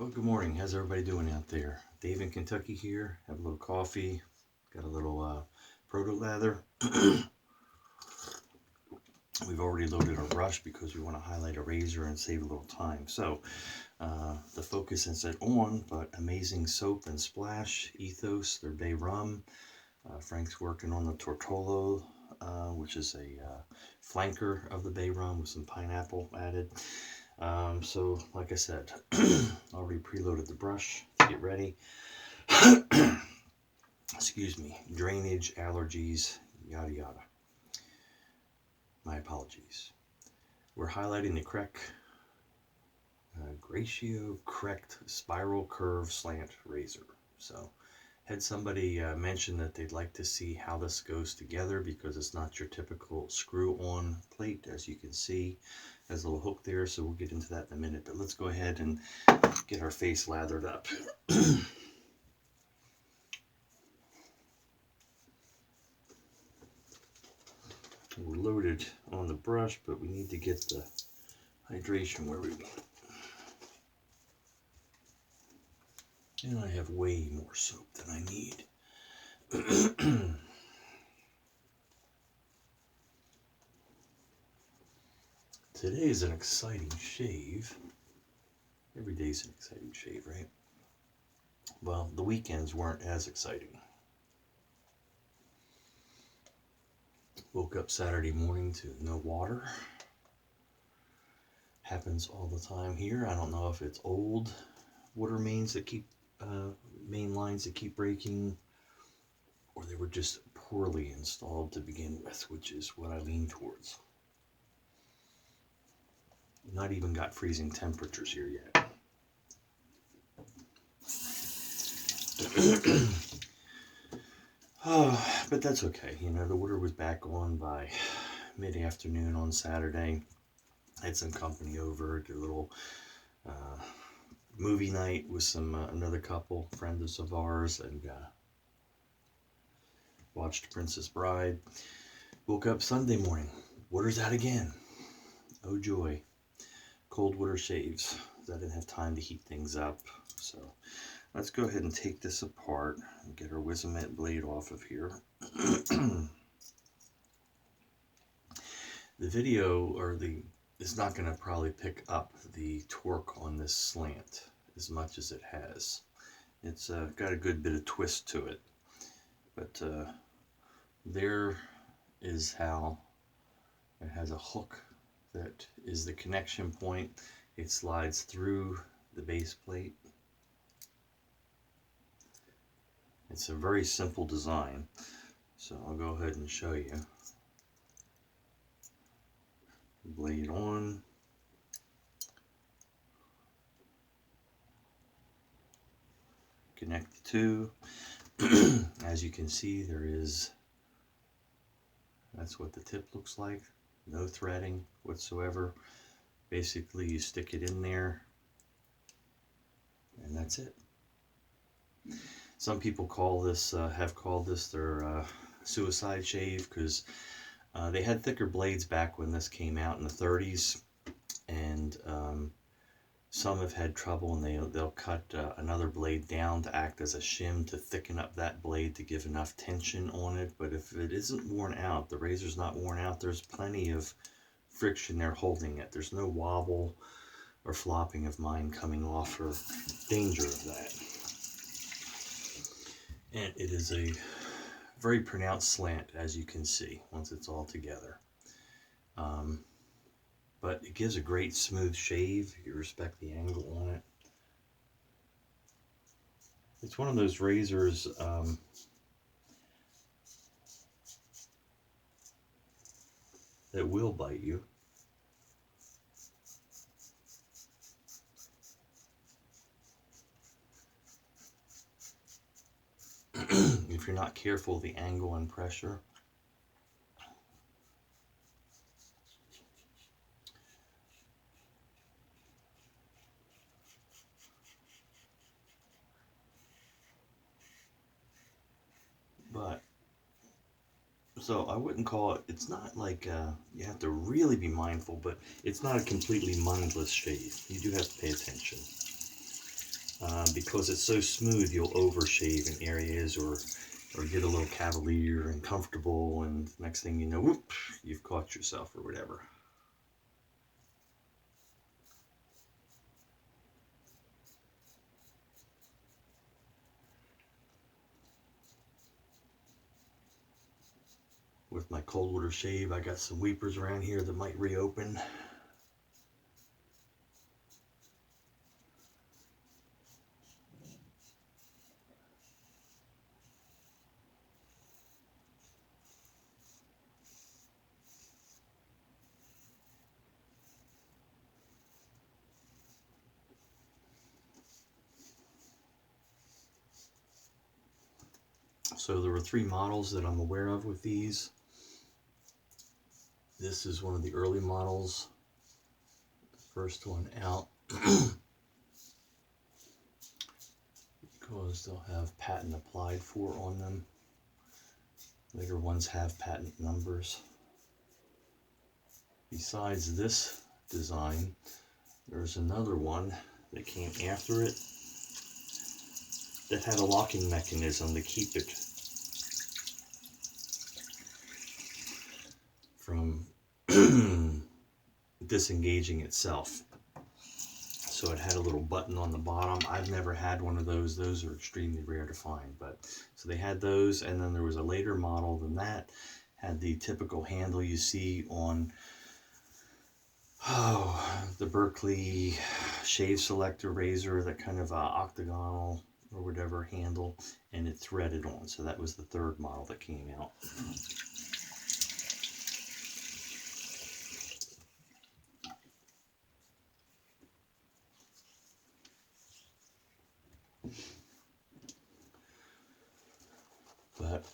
Well, good morning. How's everybody doing out there? Dave in Kentucky here. Have a little coffee. Got a little proto lather. We've already loaded our brush because we want to highlight a razor and save a little time. So the focus isn't on, but amazing soap and splash. Ethos, their bay rum. Frank's working on the Tortolo, which is a flanker of the bay rum with some pineapple added. So like I said, already preloaded the brush to get ready. Excuse me, drainage, allergies, yada yada. My apologies. We're highlighting the Gratiot Krect spiral curve slant razor. So had somebody mention that they'd like to see how this goes together because it's not your typical screw-on plate, as you can see. Has a little hook there, so we'll get into that in a minute. But let's go ahead and get our face lathered up. We're loaded on the brush, but we need to get the hydration where we want it. And I have way more soap than I need. Today is an exciting shave. Every day's an exciting shave, right? Well, the weekends weren't as exciting. Woke up Saturday morning to no water. Happens all the time here. I don't know if it's old water mains that keep main lines that keep breaking, or they were just poorly installed to begin with, which is what I lean towards. Not even got freezing temperatures here yet. Oh, but that's okay. You know, the water was back on by mid-afternoon on Saturday. I had some company over, did a little movie night with some another couple, friends of ours, and watched Princess Bride. Woke up Sunday morning, water's out again. Oh joy. Cold water shaves. I didn't have time to heat things up, so let's go ahead and take this apart and get our Wizamet blade off of here. The video is not going to probably pick up the torque on this slant as much as it has. It's got a good bit of twist to it, but there is how it has a hook that is the connection point. It slides through the base plate. It's a very simple design, so I'll go ahead and show you. Blade on. Connect the two. As you can see, that's what the tip looks like. No threading whatsoever. Basically, you stick it in there, and that's it. Some people have called this their suicide shave because they had thicker blades back when this came out in the 30s, and some have had trouble, and they'll cut another blade down to act as a shim to thicken up that blade to give enough tension on it. But if it isn't worn out, the razor's not worn out, there's plenty of friction there holding it. There's no wobble or flopping of mine coming off or danger of that. And it is a very pronounced slant, as you can see, once it's all together. But it gives a great smooth shave if you respect the angle on it. It's one of those razors that will bite you. If you're not careful of the angle and pressure. But so I wouldn't call it, it's not like you have to really be mindful, but it's not a completely mindless shave. You do have to pay attention. because it's so smooth, you'll overshave in areas or get a little cavalier and comfortable, and next thing you know, whoop, you've caught yourself or whatever. With my cold water shave, I got some weepers around here that might reopen. So there were 3 models that I'm aware of with these. This is one of the early models, the first one out, because they'll have patent applied for on them. Later ones have patent numbers. Besides this design, there's another one that came after it that had a locking mechanism to keep it from disengaging itself. So it had a little button on the bottom. I've never had one of those. Those are extremely rare to find. But so they had those, and then there was a later model than that, had the typical handle you see on the Berkeley shave selector razor, that kind of octagonal or whatever handle, and it threaded on. So that was the 3rd model that came out. But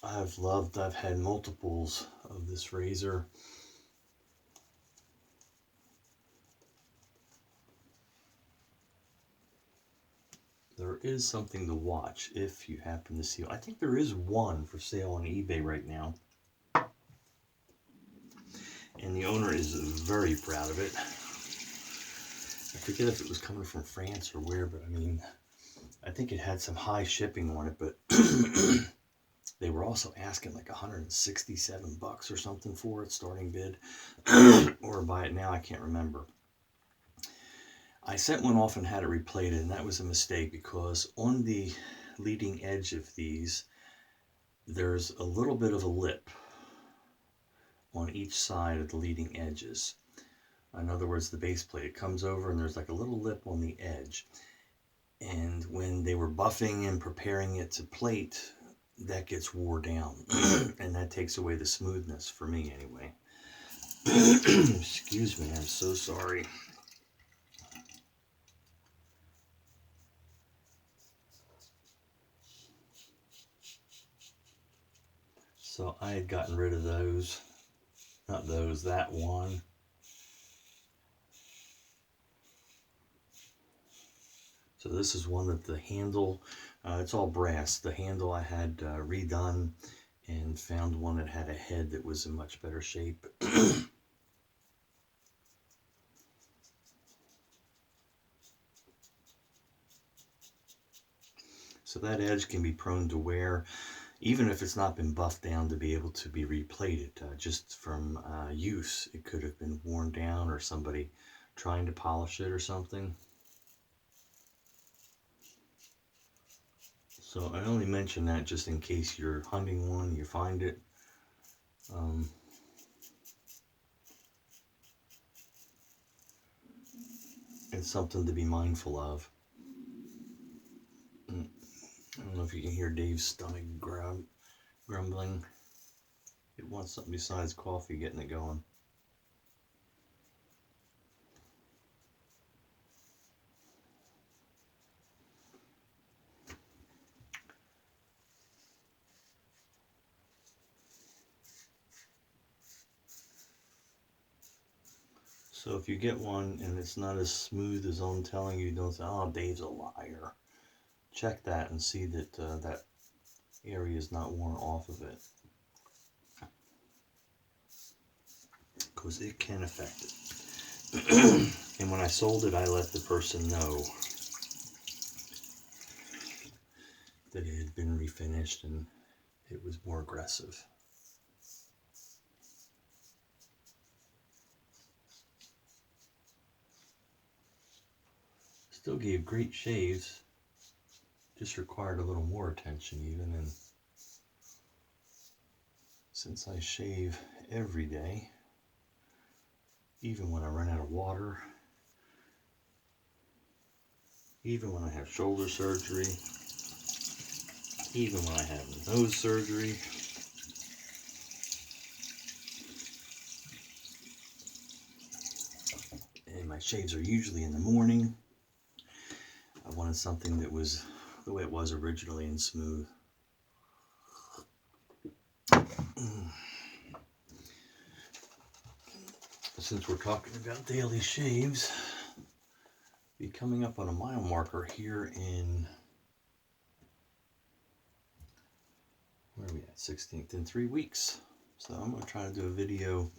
I've had multiples of this razor. There is something to watch if you happen to see. I think there is one for sale on eBay right now, and the owner is very proud of it. I forget if it was coming from France or where, but I mean, I think it had some high shipping on it, but they were also asking like 167 bucks or something for it, starting bid, or buy it now, I can't remember. I sent one off and had it replated, and that was a mistake, because on the leading edge of these, there's a little bit of a lip on each side of the leading edges. In other words, the base plate comes over and there's like a little lip on the edge. And when they were buffing and preparing it to plate, that gets wore down. And that takes away the smoothness for me anyway. Excuse me, I'm so sorry. So I had gotten rid of those. Not those, that one. So this is one that the handle, it's all brass. The handle I had redone, and found one that had a head that was in much better shape. So that edge can be prone to wear, even if it's not been buffed down to be able to be replated. Just from use, it could have been worn down, or somebody trying to polish it or something. So I only mention that just in case you're hunting one, you find it. It's something to be mindful of. I don't know if you can hear Dave's stomach grumbling. It wants something besides coffee getting it going. So if you get one and it's not as smooth as I'm telling you, don't say, oh, Dave's a liar. Check that and see that that area is not worn off of it, because it can affect it. And when I sold it, I let the person know that it had been refinished and it was more aggressive. Still gave great shaves, just required a little more attention even. And since I shave every day, even when I run out of water, even when I have shoulder surgery, even when I have nose surgery, and my shaves are usually in the morning, I wanted something that was the way it was originally and smooth. Since we're talking about daily shaves, be coming up on a mile marker here in, where are we at, 16th, in 3 weeks. So I'm going to try to do a video.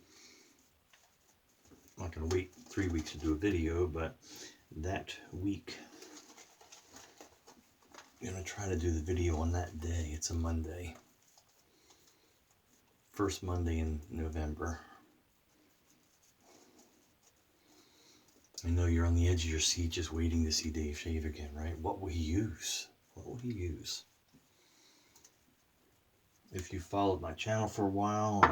I'm not going to wait 3 weeks to do a video, but that week I'm going to try to do the video on that day. It's a Monday. First Monday in November. I know you're on the edge of your seat just waiting to see Dave shave again, right? What will he use? What will he use? If you followed my channel for a while,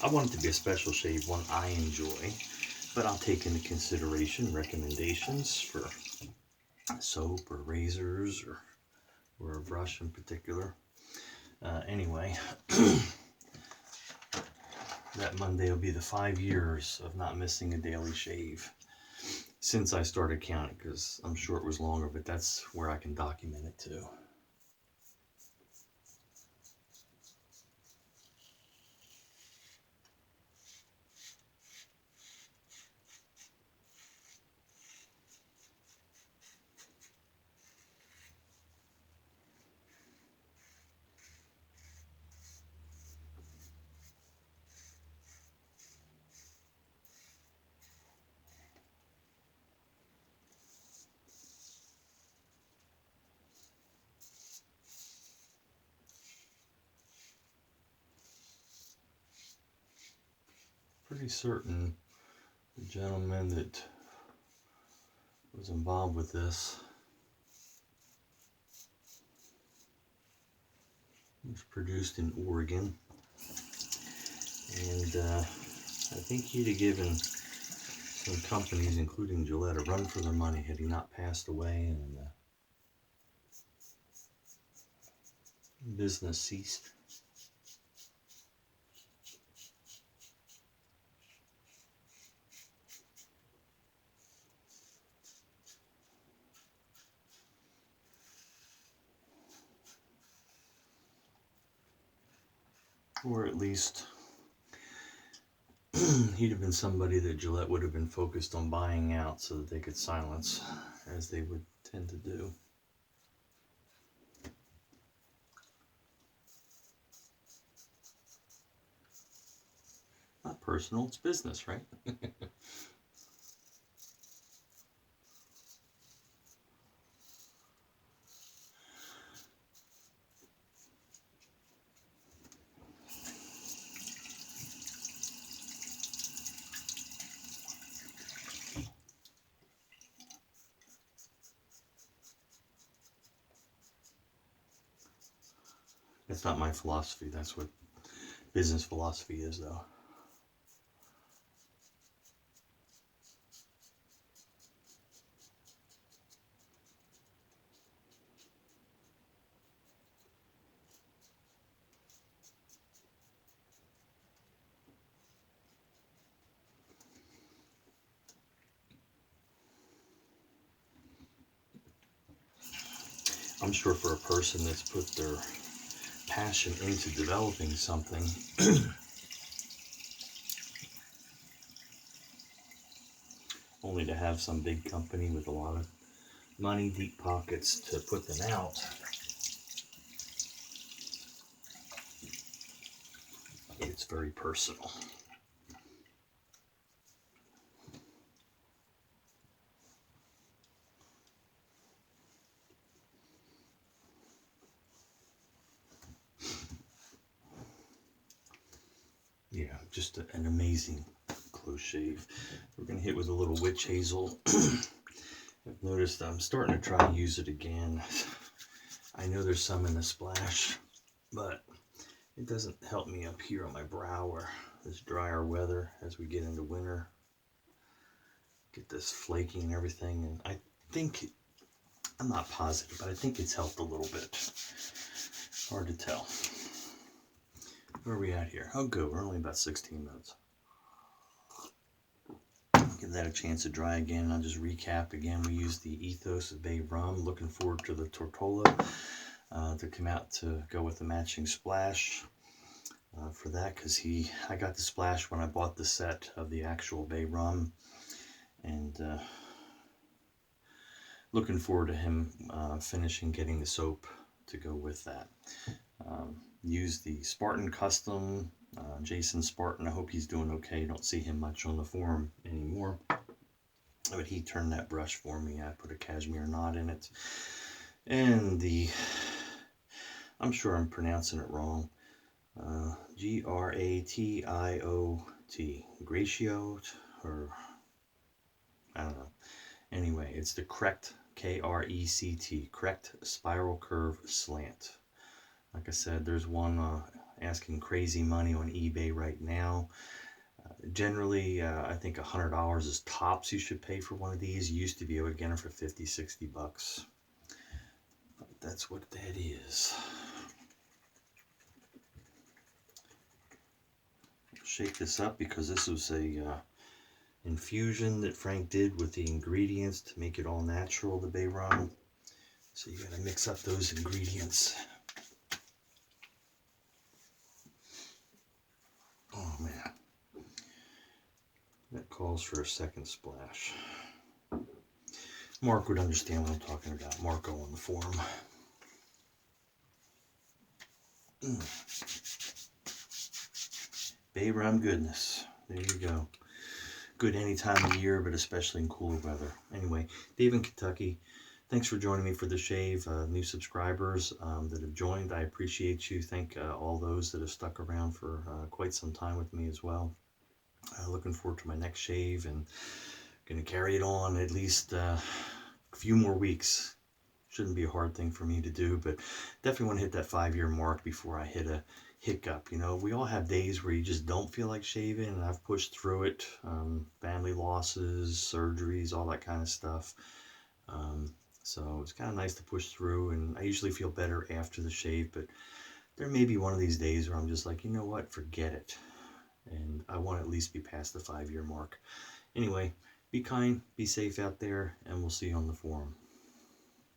I want it to be a special shave, one I enjoy, but I'll take into consideration recommendations for soap or razors or a brush in particular. Anyway, that Monday will be the 5 years of not missing a daily shave since I started counting, because I'm sure it was longer, but that's where I can document it too. Pretty certain the gentleman that was involved with this was produced in Oregon, and I think he'd have given some companies, including Gillette, a run for their money had he not passed away and business ceased. Or at least he'd have been somebody that Gillette would have been focused on buying out so that they could silence, as they would tend to do. Not personal, it's business, right? That's not my philosophy. That's what business philosophy is, though. I'm sure for a person that's put their passion into developing something, only to have some big company with a lot of money, deep pockets to put them out, it's very personal. yeah, just an amazing close shave. We're going to hit with a little witch hazel. I've noticed I'm starting to try to use it again. I know there's some in the splash, but it doesn't help me up here on my brow or this drier weather as we get into winter. Get this flaking and everything, and I think, I'm not positive, but I think it's helped a little bit. Hard to tell. Where are we at here? Oh, good. We're only about 16 minutes. Give that a chance to dry again. I'll just recap again. We used the Ethos Bay Rum. Looking forward to the Tortola to come out to go with the matching splash for that, because I got the splash when I bought the set of the actual Bay Rum, and looking forward to him finishing getting the soap to go with that. Use the Spartan Custom, Jason Spartan. I hope he's doing okay. Don't see him much on the forum anymore, but he turned that brush for me. I put a cashmere knot in it, and I'm sure I'm pronouncing it wrong, Gratiot, Gratiot, or I don't know. Anyway, it's the Krect, Krect, Krect Spiral Curve Slant. Like I said, there's one asking crazy money on eBay right now. Generally, I think $100 is tops you should pay for one of these. You used to be able to get them for 50, 60 bucks. But that's what that is. Shake this up because this was a infusion that Frank did with the ingredients to make it all natural, the Bay Rum. So you got to mix up those ingredients. Oh man, that calls for a second splash. Mark would understand what I'm talking about. Marco on the forum. Bay Rum goodness. There you go. Good any time of year, but especially in cooler weather. Anyway, Dave in Kentucky, thanks for joining me for the shave. New subscribers that have joined, I appreciate you. Thank all those that have stuck around for quite some time with me as well. Looking forward to my next shave, and going to carry it on at least a few more weeks. Shouldn't be a hard thing for me to do, but definitely want to hit that 5-year mark before I hit a hiccup. You know, we all have days where you just don't feel like shaving, and I've pushed through it. Family losses, surgeries, all that kind of stuff. So it's kind of nice to push through, and I usually feel better after the shave, but there may be one of these days where I'm just like, you know what, forget it. And I want to at least be past the 5-year mark. Anyway, be kind, be safe out there, and we'll see you on the forum.